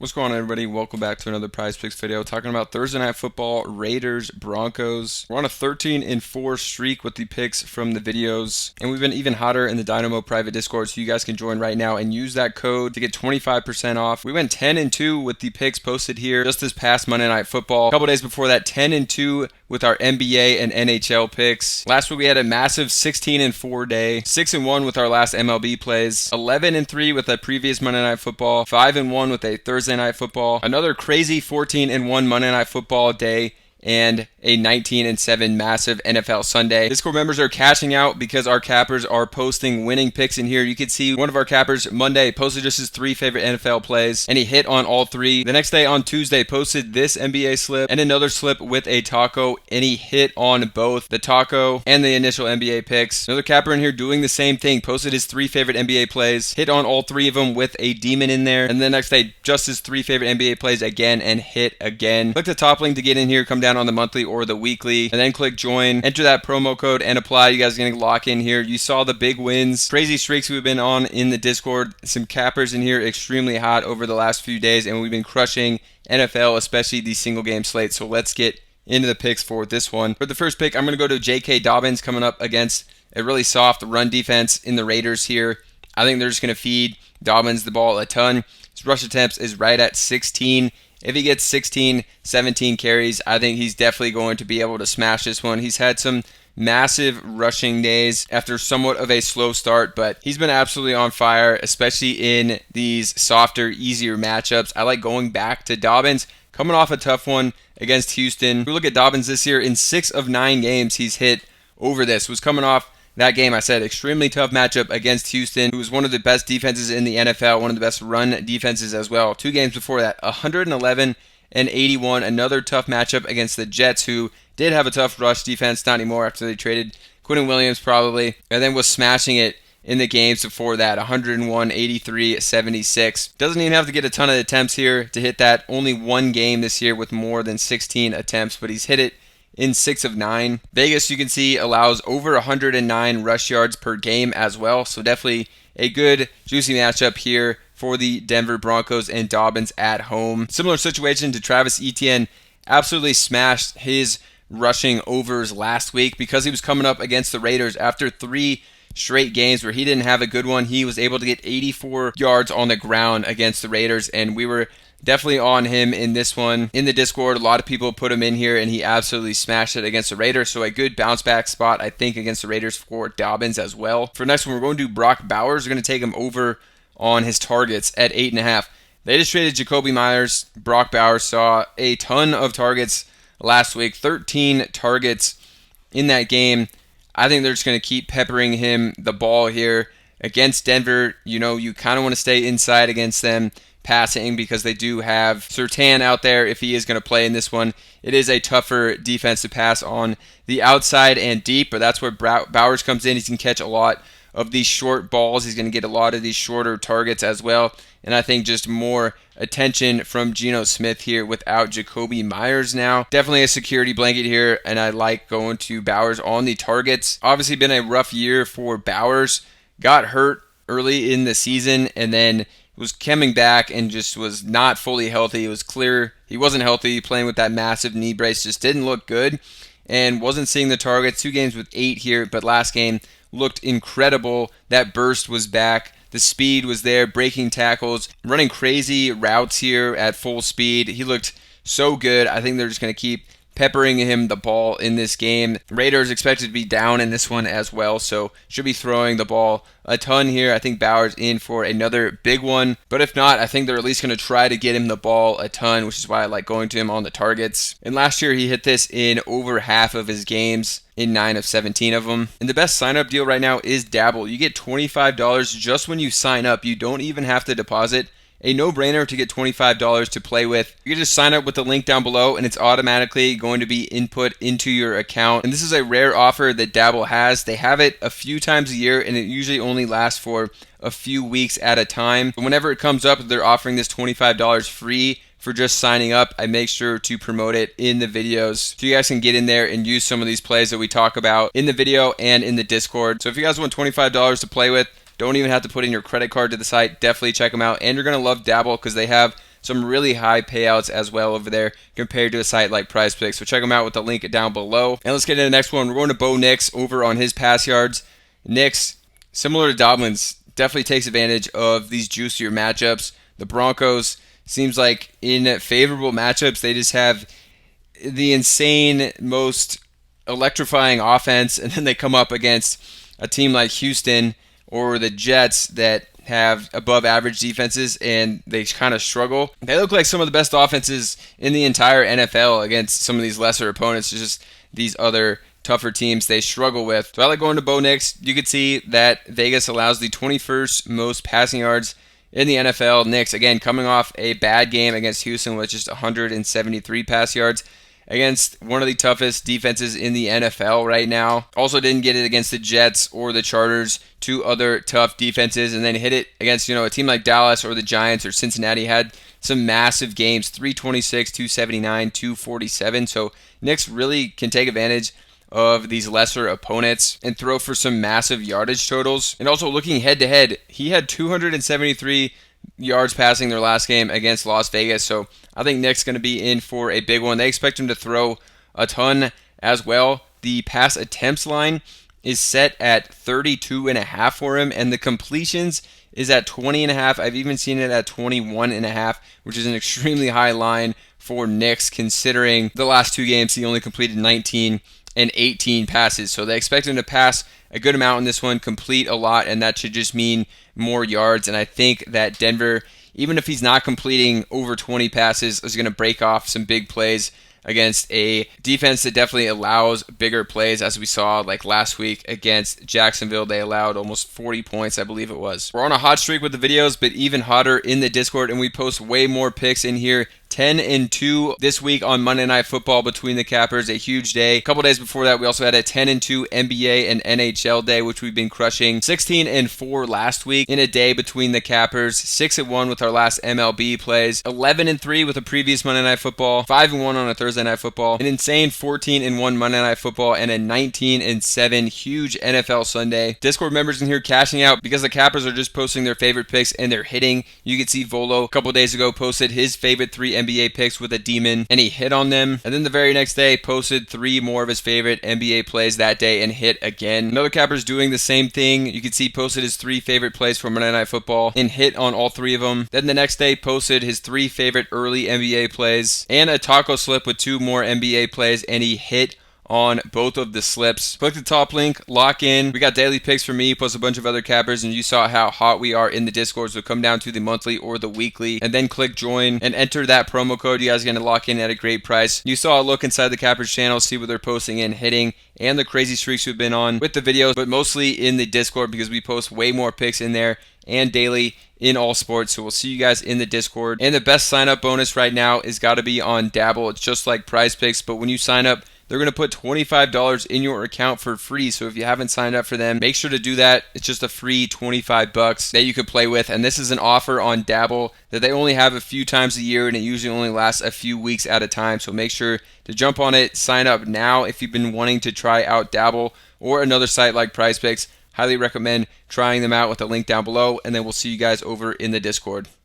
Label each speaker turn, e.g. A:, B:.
A: What's going on, everybody? Welcome back to another Prizepicks video talking about Thursday Night Football, Raiders, Broncos. We're on a 13-4 streak with the picks from the videos, and we've been even hotter in the Dynamo private Discord, so you guys can join right now and use that code to get 25% off. We went 10-2 with the picks posted here just this past Monday Night Football. A couple days before that, 10-2 with our NBA and NHL picks. Last week we had a massive 16-4 day, 6-1 with our last MLB plays, 11-3 with a previous Monday Night Football, 5-1 with a Thursday Night Football, another crazy 14-1 Monday Night Football day, and a 19-7 massive NFL Sunday. Discord members are cashing out because our cappers are posting winning picks in here. You can see one of our cappers Monday posted just his 3 favorite NFL plays, and he hit on all 3. The next day on Tuesday posted this NBA slip and another slip with a taco, and he hit on both the taco and the initial NBA picks. Another capper in here doing the same thing, posted his 3 favorite NBA plays, hit on all 3 of them with a demon in there, and the next day just his 3 favorite NBA plays again and hit again. Click the top link to get in here, come down on the monthly or the weekly, and then click join, enter that promo code and apply. You guys are gonna lock in here. You saw the big wins, crazy streaks we've been on in the Discord. Some cappers in here extremely hot over the last few days, and we've been crushing NFL, especially the single game slate. So let's get into the picks for this one. For the first pick, I'm gonna go to J.K. Dobbins coming up against a really soft run defense in the Raiders here. I think they're just gonna feed Dobbins the ball a ton. His rush attempts is right at 16. If he gets 16, 17 carries, I think he's definitely going to be able to smash this one. He's had some massive rushing days after somewhat of a slow start, but he's been absolutely on fire, especially in these softer, easier matchups. I like going back to Dobbins, coming off a tough one against Houston. If we look at Dobbins this year, in 6 of 9 games he's hit over this. Was coming off that game, I said, extremely tough matchup against Houston, who was one of the best defenses in the NFL, one of the best run defenses as well. 2 games before that, 111 and 81, another tough matchup against the Jets, who did have a tough rush defense, not anymore after they traded Quentin Williams probably, and then was smashing it in the games before that, 101, 83, 76. Doesn't even have to get a ton of attempts here to hit that. Only 1 game this year with more than 16 attempts, but he's hit it in 6 of 9. Vegas, you can see, allows over 109 rush yards per game as well. So definitely a good, juicy matchup here for the Denver Broncos and Dobbins at home. Similar situation to Travis Etienne. Absolutely smashed his rushing overs last week because he was coming up against the Raiders after 3 straight games where he didn't have a good one. He was able to get 84 yards on the ground against the Raiders, and we were definitely on him in this one. In the Discord, a lot of people put him in here, and he absolutely smashed it against the Raiders. So a good bounce back spot, I think, against the Raiders for Dobbins as well. For next one, we're going to do Brock Bowers. We're going to take him over on his targets at 8.5. They just traded Jacoby Myers. Brock Bowers saw a ton of targets last week, 13 targets in that game. I think they're just going to keep peppering him the ball here against Denver. You know, you kind of want to stay inside against them passing because they do have Surtain out there if he is going to play in this one. It is a tougher defense to pass on the outside and deep, but that's where Bowers comes in. He can catch a lot of these short balls. He's going to get a lot of these shorter targets as well. And I think just more attention from Geno Smith here without Jacoby Myers now. Definitely a security blanket here, and I like going to Bowers on the targets. Obviously been a rough year for Bowers. Got hurt early in the season and then was coming back and just was not fully healthy. It was clear he wasn't healthy. Playing with that massive knee brace just didn't look good and wasn't seeing the targets. 2 games with 8 here, but last game looked incredible. That burst was back. The speed was there, breaking tackles, running crazy routes here at full speed. He looked so good. I think they're just going to keep peppering him the ball in this game. Raiders expected to be down in this one as well, so should be throwing the ball a ton here. I think Bowers in for another big one, but if not, I think they're at least going to try to get him the ball a ton, which is why I like going to him on the targets. And last year he hit this in over half of his games, in 9 of 17 of them. And the best sign-up deal right now is Dabble. You get $25 just when you sign up. You don't even have to deposit. A no-brainer to get $25 to play with. You can just sign up with the link down below and it's automatically going to be input into your account. And this is a rare offer that Dabble has. They have it a few times a year and it usually only lasts for a few weeks at a time. But whenever it comes up, they're offering this $25 free for just signing up. I make sure to promote it in the videos so you guys can get in there and use some of these plays that we talk about in the video and in the Discord. So if you guys want $25 to play with, don't even have to put in your credit card to the site. Definitely check them out. And you're going to love Dabble because they have some really high payouts as well over there compared to a site like Prizepicks. So check them out with the link down below. And let's get into the next one. We're going to Bo Nix over on his pass yards. Nix, similar to Dobbins, definitely takes advantage of these juicier matchups. The Broncos, seems like in favorable matchups, they just have the insane, most electrifying offense, and then they come up against a team like Houston or the Jets that have above average defenses, and they kind of struggle. They look like some of the best offenses in the entire NFL against some of these lesser opponents. It's just these other tougher teams they struggle with. So I like going to Bo Nix. You can see that Vegas allows the 21st most passing yards in the NFL. Nix, again, coming off a bad game against Houston with just 173 pass yards against one of the toughest defenses in the NFL right now. Also didn't get it against the Jets or the Chargers, two other tough defenses, and then hit it against, a team like Dallas or the Giants or Cincinnati. Had some massive games, 326, 279, 247. So Nix really can take advantage of these lesser opponents and throw for some massive yardage totals. And also looking head to head, he had 273 yards passing their last game against Las Vegas. So I think Nick's going to be in for a big one. They expect him to throw a ton as well. The pass attempts line is set at 32.5 for him, and the completions is at 20.5. I've even seen it at 21.5, which is an extremely high line for Nick's, considering the last two games he only completed 19 and 18 passes. So they expect him to pass a good amount in this one, complete a lot, and that should just mean more yards. And I think that Denver, even if he's not completing over 20 passes, is going to break off some big plays against a defense that definitely allows bigger plays, as we saw like last week against Jacksonville. They allowed almost 40 points, I believe it was. We're on a hot streak with the videos, but even hotter in the Discord, and we post way more picks in here. 10-2 this week on Monday Night Football between the Cappers, a huge day. A couple days before that, we also had a 10-2 NBA and NHL day, which we've been crushing. 16-4 last week in a day between the Cappers. 6-1 with our last MLB plays. 11-3 with a previous Monday Night Football. 5-1 on a Thursday Night Football. An insane 14-1 Monday Night Football, and a 19-7 huge NFL Sunday. Discord members in here cashing out because the Cappers are just posting their favorite picks and they're hitting. You can see Volo a couple days ago posted his favorite 3 NBA picks with a demon, and he hit on them. And then the very next day posted 3 more of his favorite NBA plays that day and hit again. Another Capper's doing the same thing. You can see posted his 3 favorite plays for Monday Night Football and hit on all 3 of them. Then the next day posted his 3 favorite early NBA plays and a taco slip with 2 more NBA plays, and he hit on both of the slips. Click the top link, lock in. We got daily picks for me, plus a bunch of other Cappers, and you saw how hot we are in the Discord, so come down to the monthly or the weekly, and then click join and enter that promo code. You guys are going to lock in at a great price. You saw a look inside the Cappers channel, see what they're posting and hitting, and the crazy streaks we've been on with the videos, but mostly in the Discord because we post way more picks in there and daily in all sports. So we'll see you guys in the Discord. And the best sign up bonus right now is got to be on Dabble. It's just like Prizepicks, but when you sign up, they're going to put $25 in your account for free. So if you haven't signed up for them, make sure to do that. It's just a free $25 that you could play with. And this is an offer on Dabble that they only have a few times a year, and it usually only lasts a few weeks at a time. So make sure to jump on it. Sign up now if you've been wanting to try out Dabble or another site like Prizepicks. Highly recommend trying them out with the link down below. And then we'll see you guys over in the Discord.